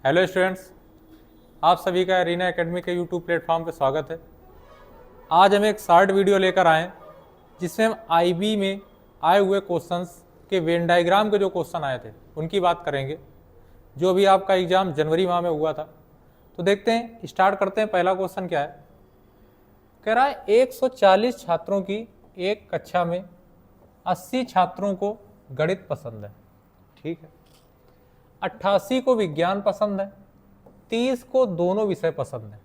Hello students, आप सभी का एरिना एकेडमी के यूट्यूब प्लेटफॉर्म पर स्वागत है। आज हम एक शॉर्ट वीडियो लेकर आए जिसमें हम आईबी में आए हुए क्वेश्चंस के वेन डायग्राम के जो क्वेश्चन आए थे उनकी बात करेंगे, जो अभी आपका एग्जाम जनवरी माह में हुआ था। तो देखते हैं, स्टार्ट करते हैं। पहला क्वेश्चन क्या है, कह रहा है 140 छात्रों की एक कक्षा में 80 छात्रों को गणित पसंद है, ठीक है। 88 को विज्ञान पसंद है, 30 को दोनों विषय पसंद है।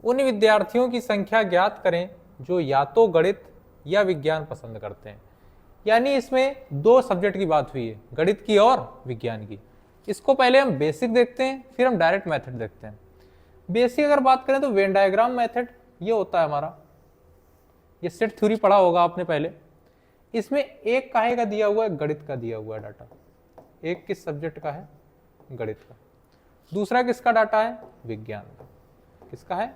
उन विद्यार्थियों की संख्या ज्ञात करें जो या तो गणित या विज्ञान पसंद करते हैं। यानी इसमें दो सब्जेक्ट की बात हुई है, गणित की और विज्ञान की। इसको पहले हम बेसिक देखते हैं, फिर हम डायरेक्ट मेथड देखते हैं। बेसिक अगर बात करें तो वेन डायग्राम मेथड ये होता है हमारा, ये सेट थ्योरी पढ़ा होगा आपने पहले। इसमें एक काहे का दिया हुआ है, गणित का दिया हुआ है डाटा। एक किस सब्जेक्ट का है, गणित का। दूसरा किसका डाटा है, विज्ञान का। किसका है,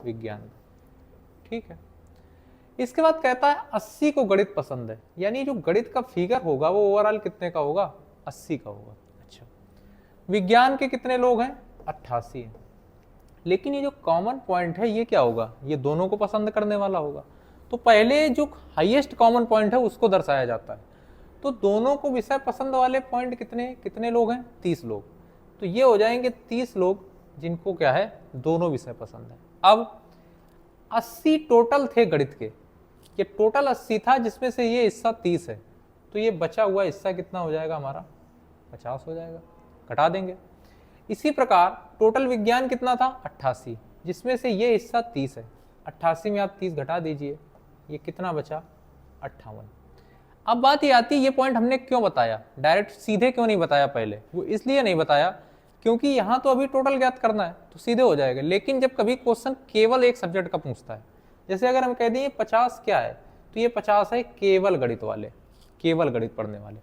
विज्ञान का, ठीक है। इसके बाद कहता है 80 को गणित पसंद है, यानी जो गणित का फिगर होगा वो ओवरऑल कितने का होगा, 80 का होगा। अच्छा, विज्ञान के कितने लोग हैं, 88 हैं। लेकिन ये जो कॉमन पॉइंट है ये क्या होगा, ये दोनों को पसंद करने वाला होगा। तो पहले जो हाईएस्ट कॉमन पॉइंट है उसको दर्शाया जाता है। तो दोनों को विषय पसंद वाले पॉइंट कितने लोग हैं, 30 लोग। तो ये हो जाएंगे 30 लोग जिनको क्या है, दोनों विषय पसंद है। अब 80 टोटल थे गणित के, ये टोटल 80 था जिसमें से ये हिस्सा 30 है। तो ये बचा हुआ हिस्सा कितना हो जाएगा हमारा, 50 हो जाएगा, घटा देंगे। इसी प्रकार टोटल विज्ञान कितना था, 88, जिसमें से ये हिस्सा 30 है। 88 में आप 30 घटा दीजिए, ये कितना बचा, 58। अब बात ये आती है, ये पॉइंट हमने क्यों बताया, डायरेक्ट सीधे क्यों नहीं बताया पहले। वो इसलिए नहीं बताया क्योंकि यहाँ तो अभी टोटल ज्ञात करना है तो सीधे हो जाएगा। लेकिन जब कभी क्वेश्चन केवल एक सब्जेक्ट का पूछता है, जैसे अगर हम कह दें 50 क्या है, तो ये 50 है केवल गणित वाले, केवल गणित पढ़ने वाले।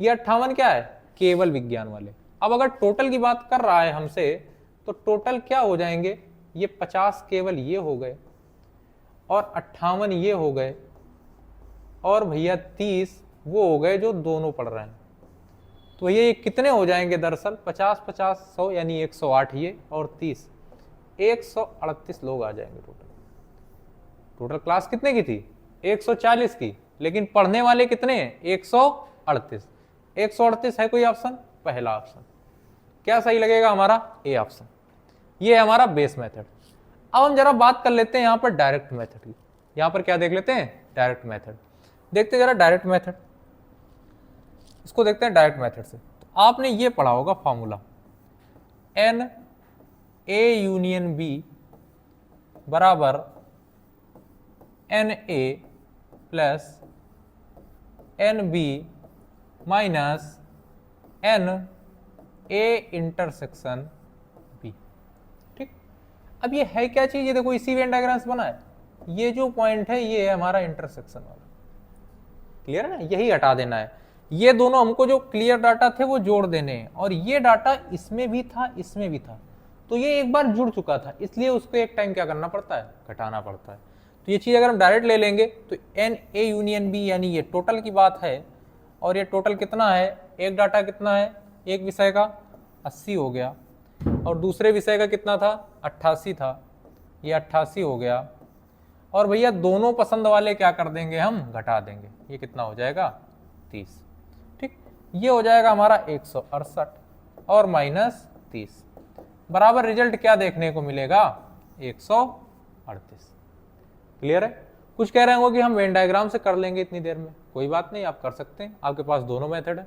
ये 58 क्या है, केवल विज्ञान वाले। अब अगर टोटल की बात कर रहा है हमसे, तो टोटल क्या हो जाएंगे, ये 50 केवल ये हो गए, और 58 ये हो गए, और भैया 30 वो हो गए जो दोनों पढ़ रहे हैं। तो ये कितने हो जाएंगे दरअसल, 50 50 100 यानी 108 ये, और 30 138 लोग आ जाएंगे टोटल। टोटल क्लास कितने की थी, 140 की, लेकिन पढ़ने वाले कितने हैं, 138। 138 है कोई ऑप्शन, पहला ऑप्शन क्या सही लगेगा हमारा, ए ऑप्शन। ये है हमारा बेस मेथड। अब हम जरा बात कर लेते हैं यहाँ पर डायरेक्ट मेथड की। यहाँ पर क्या देख लेते हैं, डायरेक्ट मेथड देखते हैं जरा। डायरेक्ट मेथड, इसको देखते हैं डायरेक्ट मेथड से। तो आपने ये पढ़ा होगा formula, n A union B बराबर n A plus n B minus n A intersection B, ठीक। अब ये है क्या चीज, ये देखो इसी वेन डायग्राम से बना है। ये जो पॉइंट है ये है हमारा इंटरसेक्शन वाला, क्लियर है ना। यही हटा देना है, ये दोनों हमको जो क्लियर डाटा थे वो जोड़ देने हैं, और ये डाटा इसमें भी था इसमें भी था, तो ये एक बार जुड़ चुका था, इसलिए उसको एक टाइम क्या करना पड़ता है, घटाना पड़ता है। तो ये चीज अगर हम डायरेक्ट ले लेंगे तो एन ए यूनियन बी, यानी ये टोटल की बात है, और ये टोटल कितना है, एक डाटा कितना है, एक विषय का 80 हो गया, और दूसरे विषय का कितना था, 88 था, ये 88 हो गया। और भैया दोनों पसंद वाले क्या कर देंगे, हम घटा देंगे, ये कितना हो जाएगा, 30, ठीक। ये हो जाएगा हमारा 168 और माइनस 30 बराबर रिजल्ट क्या देखने को मिलेगा, 138। क्लियर है। कुछ कह रहे होंगे कि हम वेन डायग्राम से कर लेंगे इतनी देर में, कोई बात नहीं, आप कर सकते हैं, आपके पास दोनों मेथड है।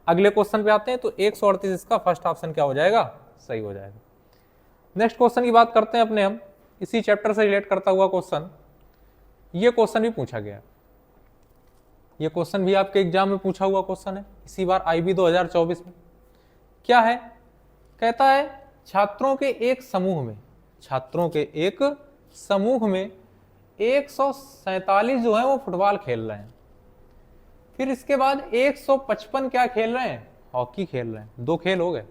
अगले क्वेश्चन पे आते हैं। तो 138 इसका फर्स्ट ऑप्शन क्या हो जाएगा, सही हो जाएगा। नेक्स्ट क्वेश्चन की बात करते हैं अपने हम, इसी चैप्टर से रिलेट करता हुआ क्वेश्चन। ये क्वेश्चन भी पूछा गया, ये क्वेश्चन भी आपके एग्जाम में पूछा हुआ क्वेश्चन है, इसी बार आईबी 2024 में। क्या है, कहता है छात्रों के एक समूह में, छात्रों के एक समूह में 147 जो है वो फुटबॉल खेल रहे हैं। फिर इसके बाद 155 क्या खेल रहे हैं, हॉकी खेल रहे हैं, दो खेल हो गए।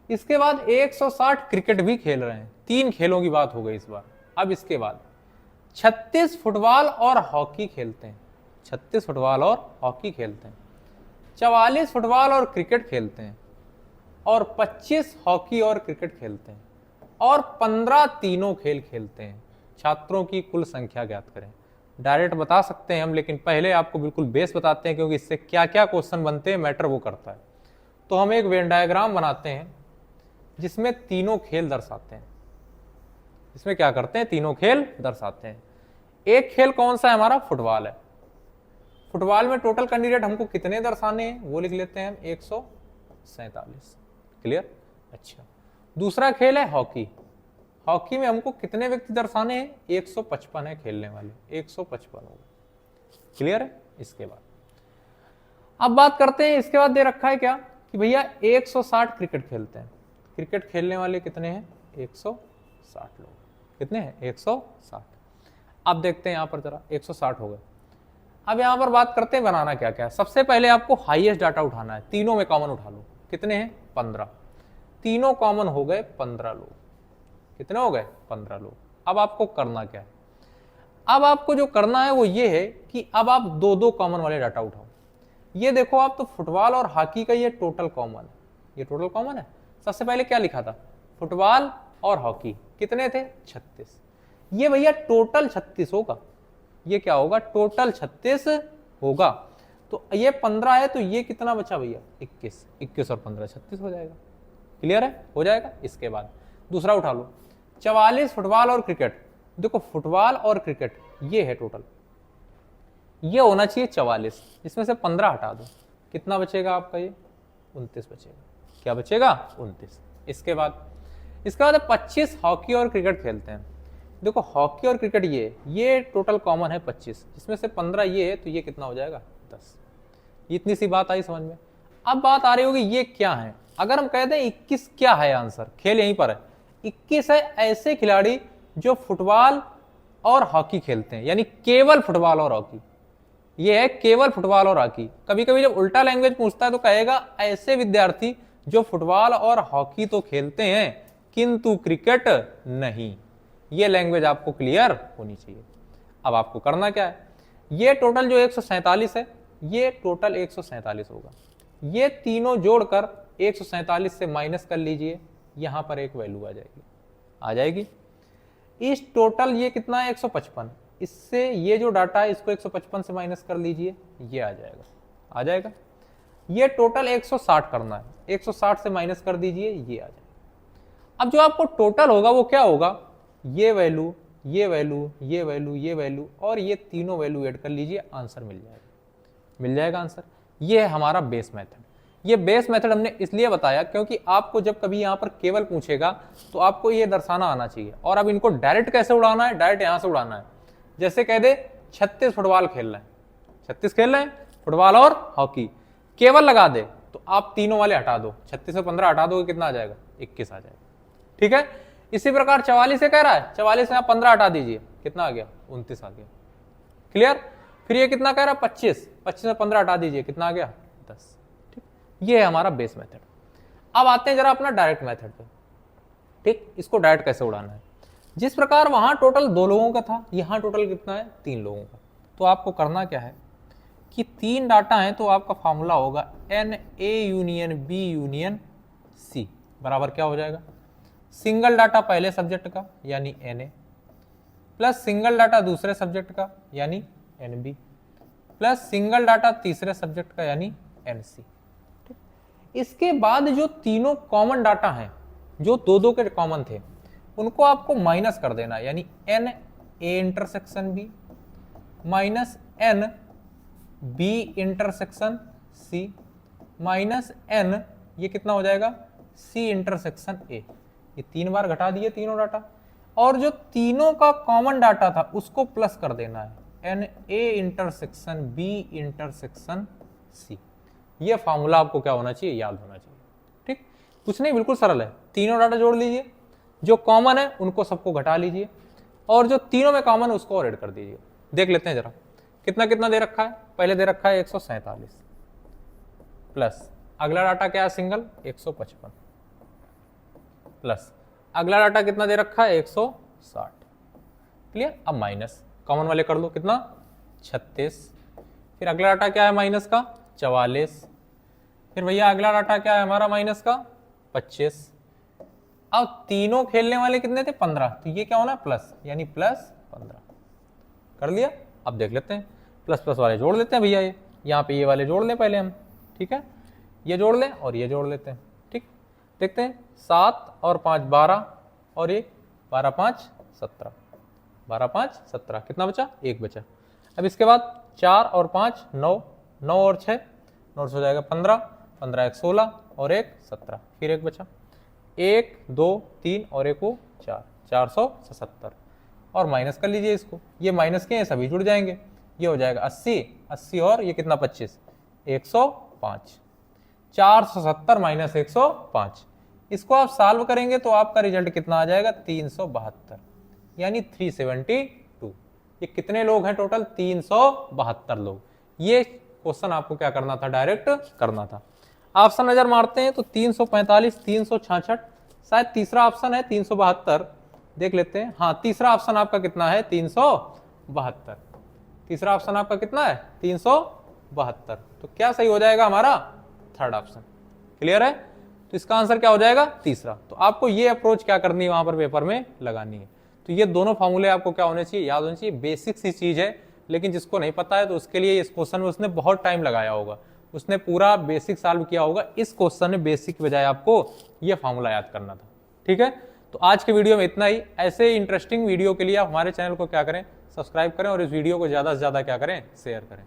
इसके बाद 160 क्रिकेट भी खेल रहे हैं, तीन खेलों की बात हो गई इस बार। अब इसके बाद 36 फुटबॉल और हॉकी खेलते हैं, 36 फुटबॉल और हॉकी खेलते हैं, 44 फुटबॉल और क्रिकेट खेलते हैं, और 25 हॉकी और क्रिकेट खेलते हैं और 15 तीनों खेल खेलते हैं, छात्रों की कुल संख्या ज्ञात करें। डायरेक्ट बता सकते हैं हम, लेकिन पहले आपको बिल्कुल बेस बताते हैं, क्योंकि इससे क्या क्या क्वेश्चन बनते हैं मैटर वो करता है। तो हम एक वेन डायग्राम बनाते हैं जिसमें तीनों खेल दर्शाते हैं। इसमें क्या करते हैं, तीनों खेल दर्शाते हैं। एक खेल कौन सा है हमारा, फुटबॉल है। फुटबॉल में टोटल कैंडिडेट हमको कितने दर्शाने हैं वो लिख लेते हैं हम 147। क्लियर। अच्छा, दूसरा खेल है हॉकी। हॉकी में हमको कितने व्यक्ति दर्शाने हैं, 155 है खेलने वाले, 155 हो गए। क्लियर है। इसके बाद अब बात करते हैं, इसके बाद दे रखा है क्या कि भैया 160 क्रिकेट खेलते हैं। क्रिकेट खेलने वाले कितने हैं, 160 लोग। कितने हैं, 160। अब देखते हैं यहां पर जरा, 160 हो गए। अब यहां पर बात करते हैं बनाना क्या क्या है। सबसे पहले आपको हाईएस्ट डाटा उठाना है, तीनों में कॉमन उठा लो। कितने हैं, 15। तीनों कॉमन हो गए 15 लोग। कितने हो गए, 15 लोग। अब आपको करना क्या है, अब आपको जो करना है वो ये है कि अब आप दो दो कॉमन वाले डाटा उठाओ। ये देखो आप, तो फुटबॉल और हॉकी का ये टोटल कॉमन है, ये टोटल कॉमन है। सबसे पहले क्या लिखा था, फुटबॉल और हॉकी कितने थे, 36। ये भैया टोटल 36 होगा। ये क्या होगा, टोटल 36 होगा। तो ये 15 है, तो ये कितना बचा भैया, 21। 21 और 15 36 हो जाएगा। क्लियर है, हो जाएगा। इसके बाद दूसरा उठा लो, 44 फुटबॉल और क्रिकेट। देखो फुटबॉल और क्रिकेट ये है टोटल, ये होना चाहिए 44। इसमें से 15 हटा दो, कितना बचेगा आपका, ये 29 बचेगा। क्या बचेगा, 29। इसके बाद 25 हॉकी और क्रिकेट खेलते हैं। देखो हॉकी और क्रिकेट ये टोटल कॉमन है 25, इसमें से 15 ये है, तो ये कितना हो जाएगा, 10। इतनी सी बात आई समझ में। अब बात आ रही होगी ये क्या है। अगर हम कहते हैं 21 क्या है, आंसर खेल यहीं पर है। 21 है ऐसे खिलाड़ी जो फुटबॉल और हॉकी खेलते हैं, यानी केवल फुटबॉल और हॉकी। ये है केवल फुटबॉल और हॉकी। कभी कभी जब उल्टा लैंग्वेज पूछता है तो कहेगा ऐसे विद्यार्थी जो फुटबॉल और हॉकी तो खेलते हैं किंतु क्रिकेट नहीं। ये लैंग्वेज आपको क्लियर होनी चाहिए। अब आपको करना क्या है, ये टोटल जो 147 है, ये टोटल 147 होगा। ये तीनों जोड़कर 147 से माइनस कर लीजिए, यहां पर एक वैल्यू आ जाएगी। इस टोटल ये कितना है, 155। इससे ये जो डाटा है इसको 155 से माइनस कर लीजिए, ये आ जाएगा। ये टोटल 160 करना है, 160 से माइनस कर दीजिए, ये आ जाएगा। अब जो आपको टोटल होगा वो क्या होगा, ये वैल्यू, ये वैल्यू, ये वैल्यू, ये वैल्यू और ये तीनों वैल्यू ऐड कर लीजिए, आंसर मिल जाएगा आंसर। ये है हमारा बेस मेथड। ये बेस मेथड हमने इसलिए बताया क्योंकि आपको जब कभी यहाँ पर केवल पूछेगा तो आपको ये दर्शाना आना चाहिए। और अब इनको डायरेक्ट कैसे उड़ाना है, डायरेक्ट यहाँ से उड़ाना है। जैसे कह दे 36 फुटबॉल खेल रहे हैं, 36 खेल रहे हैं फुटबॉल और हॉकी, केवल लगा दे तो आप तीनों वाले हटा दो, 36 से 15 हटा दो, कितना आ जाएगा, 21 आ जाएगा। ठीक है। इसी प्रकार 44 से कह रहा है, 44 में आप 15 हटा दीजिए, कितना आ गया, 29 आ गया। क्लियर। फिर ये कितना कह रहा है, 25 में 15 हटा दीजिए, कितना आ गया, 10। ठीक, ये है हमारा बेस मेथड। अब आते हैं जरा अपना डायरेक्ट मेथड पे। ठीक, इसको डायरेक्ट कैसे उड़ाना है। जिस प्रकार वहां टोटल 2 लोगों का था, यहां टोटल कितना है, 3 लोगों का। तो आपको करना क्या है कि 3 डाटा है तो आपका फॉर्मूला होगा NA union B union C बराबर क्या हो जाएगा, सिंगल डाटा पहले सब्जेक्ट का यानी NA प्लस सिंगल डाटा दूसरे सब्जेक्ट का यानी NB प्लस सिंगल डाटा तीसरे सब्जेक्ट का यानी NC। इसके बाद जो तीनों कॉमन डाटा हैं, जो दो के कॉमन थे, उनको आपको माइनस कर देना, यानी NA intersection B minus NB intersection C minus N, ये कितना हो जाएगा, C इंटरसेक्शन A। ये 3 बार घटा दिए तीनों डाटा, और जो तीनों का कॉमन डाटा था उसको प्लस कर देना है, NA intersection B intersection C। ये फॉर्मूला आपको क्या होना चाहिए, याद होना चाहिए। ठीक, कुछ नहीं, बिल्कुल सरल है। तीनों डाटा जोड़ लीजिए, जो कॉमन है उनको सबको घटा लीजिए, और जो तीनों में कॉमन है उसको और ऐड कर दीजिए। देख लेते हैं जरा कितना कितना दे रखा है। पहले दे रखा है 147 प्लस अगला डाटा क्या है, सिंगल 155 प्लस अगला डाटा कितना दे रखा है, 160। क्लियर। अब माइनस कॉमन वाले कर लो, कितना 36। फिर अगला डाटा क्या है माइनस का, 44। फिर भैया अगला डाटा क्या है हमारा माइनस का, 25। अब तीनों खेलने वाले कितने थे? 15। तो ये क्या होना? प्लस, यानी प्लस 15 कर लिया। अब देख लेते हैं, प्लस प्लस वाले जोड़ लेते हैं भैया, ये यहाँ पे ये वाले जोड़ लें पहले हम, ठीक है, ये जोड़ लें और ये जोड़ लेते हैं। ठीक, देखते हैं 7 और 5 12 और ये 12 5 17, 12 5 17, कितना बचा? 1 बचा। अब इसके बाद 4 और 5 9, 9 और 6 9 से हो जाएगा 15, 15 1 16 और 1 17, फिर 1 बचा। 1 2 3 और 1 को 4, 477 और माइनस कर लीजिए इसको, ये माइनस के हैं सभी जुड़ जाएंगे, ये हो जाएगा 80, 80 और ये कितना? 25, 105। 470 माइनस 105, इसको आप सॉल्व करेंगे तो आपका रिजल्ट कितना आ जाएगा? 372, यानी 372। ये कितने लोग हैं टोटल? 372 लोग। ये क्वेश्चन आपको क्या करना था? डायरेक्ट करना था। ऑप्शन नजर मारते हैं तो 345, 366, शायद तीसरा ऑप्शन है 372, देख लेते हैं। हाँ, तीसरा ऑप्शन आपका कितना है? 372। तीसरा ऑप्शन आपका कितना है? 372। तो क्या सही हो जाएगा हमारा? Third option. क्लियर है? तो इसका आंसर क्या हो जाएगा? तीसरा। तो आपको ये अप्रोच क्या करनी है? वहां पर पेपर में लगानी है। तो ये दोनों फॉर्मूले आपको क्या होने चाहिए? याद होने चाहिए। बेसिक सी चीज है, लेकिन जिसको नहीं पता है तो उसके लिए इस क्वेश्चन में उसने बहुत टाइम लगाया होगा, उसने पूरा बेसिक सॉल्व किया होगा। इस क्वेश्चन में बेसिक के बजाय आपको ये फॉर्मूला याद करना था। ठीक है, तो आज के वीडियो में इतना ही। ऐसे इंटरेस्टिंग वीडियो के लिए आप हमारे चैनल को क्या करें? सब्सक्राइब करें और इस वीडियो को ज़्यादा से ज़्यादा क्या करें? शेयर करें।